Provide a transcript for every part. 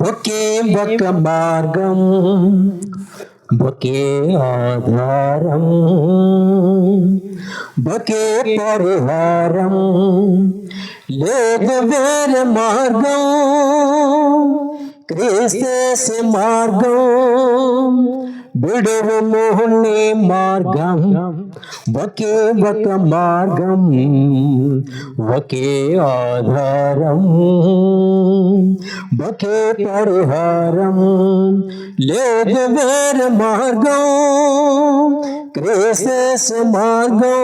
ఒకే ఒక మార్గం, ఒకే ఆధారం, ఒకే పరిహారం, లేదు వేరే మార్గం, క్రీస్తు మార్గం, విడువలోని మార్గం, ఒకే ఒక మార్గం, ఒకే ఆధారం, ఒకే పరిహారం, లేదు వేరే మార్గం, క్రీస్తు మార్గం,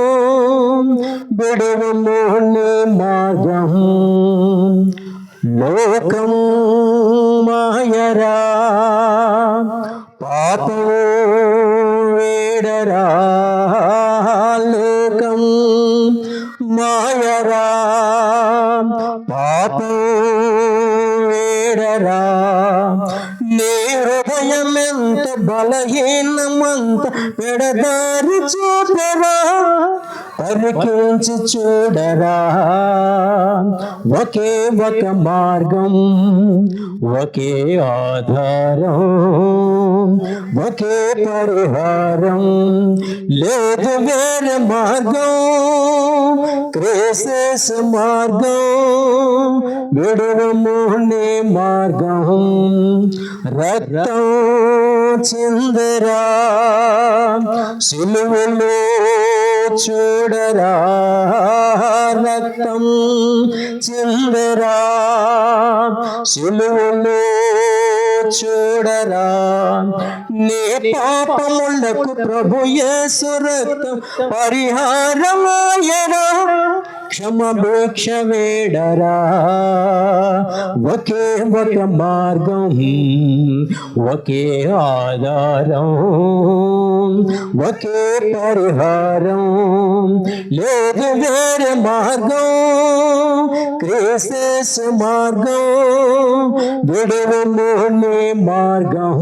విడువలోని మార్గం. లోకం మాయరా, పాపం వేడరా, లోకం మాయరా, పాపం వేడరా, నీ హృదయం ఎంత బలహీనమంత పెడదారి చూడరా, పరికించి చూడరా. ఒకే ఒక మార్గం, ఒకే ఆధారం, ఒకే పరిహారం, లేదు వేరే మార్గం, క్రీస్తు మార్గం, విడువలోని మార్గం. రక్తం చిందరా, సిలువలో చూడరా, రక్తం చిందరా, సిలువలో చూడరా, నీ పాపములకు ప్రభు యేసు రక్తం పరిహారమాయరా, క్షమభిక్ష వేడరా. ఒకే ఒక మార్గం, ఒకే ఆధారం, ఒకే పరిహారం, లేదు వేరే మార్గం, క్రీస్తు మార్గం, విడువలోని మార్గం.